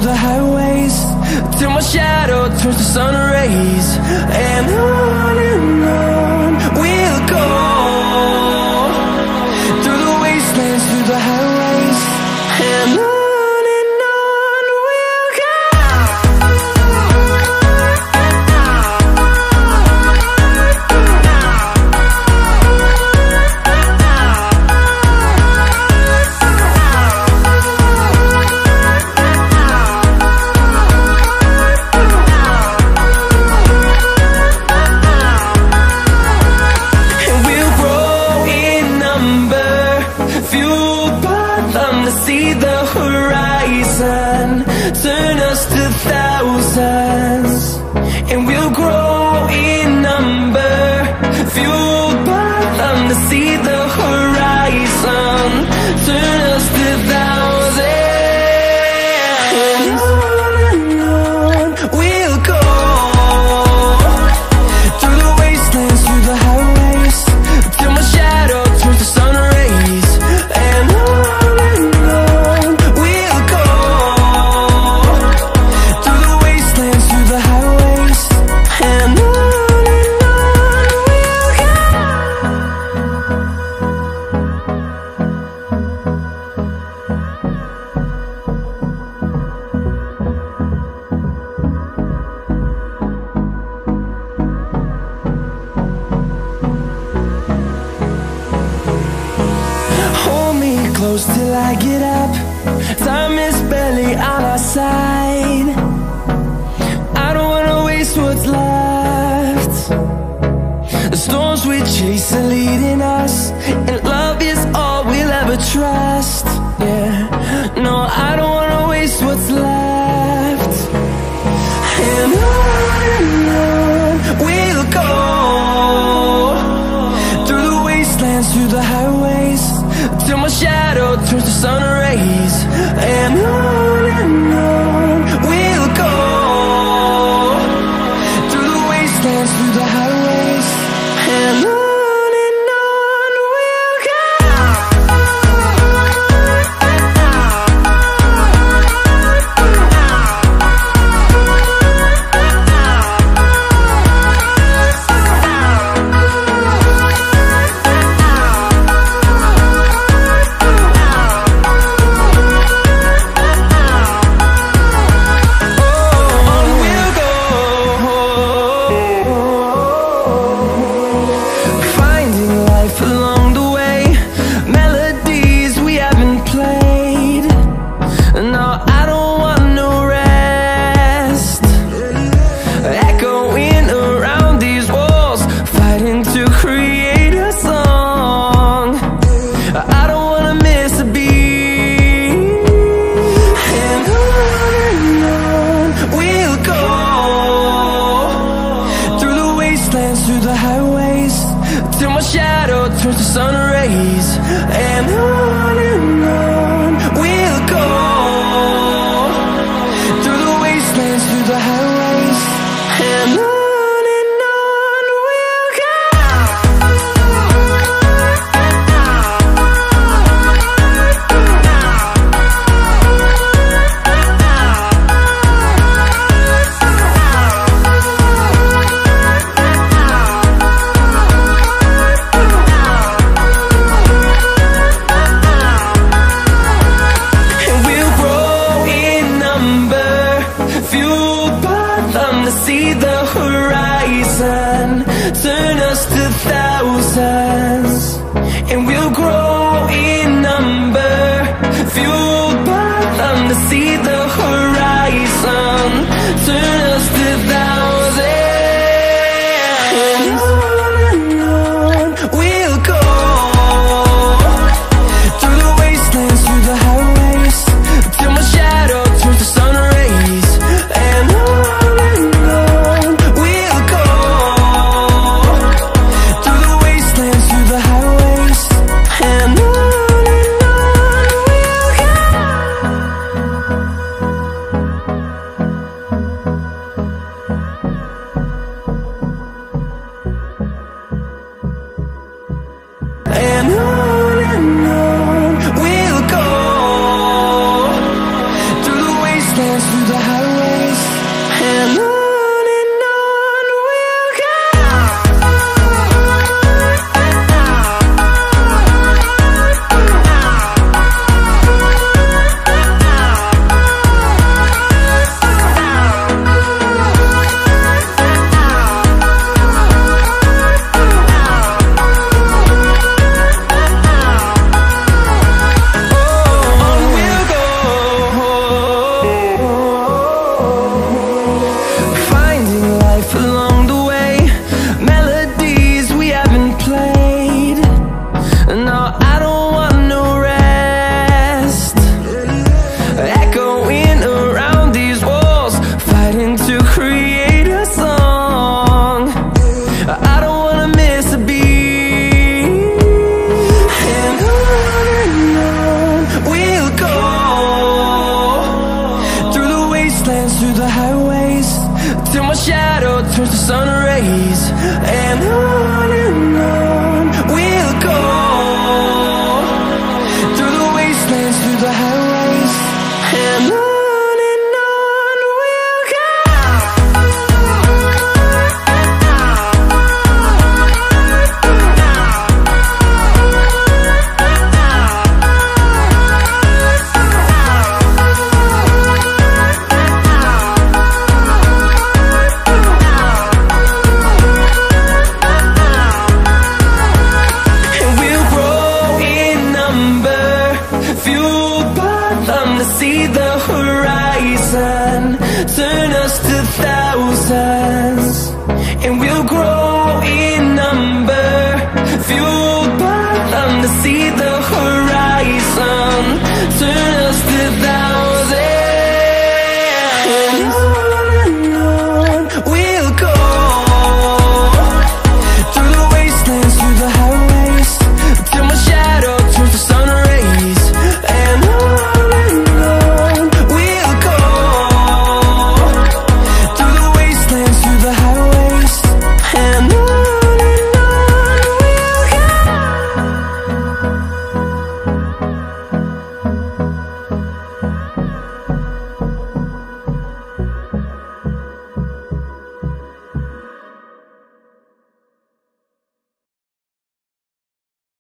the highways, till my shadow turns to sun rays. And on we'll go, through the wastelands, through the highways, and on we'll go. See the horizon, turn us to thousands, and we'll grow in number, fueled by them. To see the horizon, turn us to thousands, and on we'll go, through the wastelands, through the highways, till my shadow turns to sun rays. And close till I get up, time is barely on our side. I don't wanna waste what's left. The storms we chase are leading us, and love is all we'll ever trust. Yeah, no, I don't wanna waste what's left. And on we'll go, through the wastelands, through the highways, till my shadow turns to sun rays. And on we'll go, through the wastelands, through the highways, and on we'll go. towards the sun rays, and on we'll go, through the wastelands, through the highways, and on we'll go. See the horizon, turn us to thousands.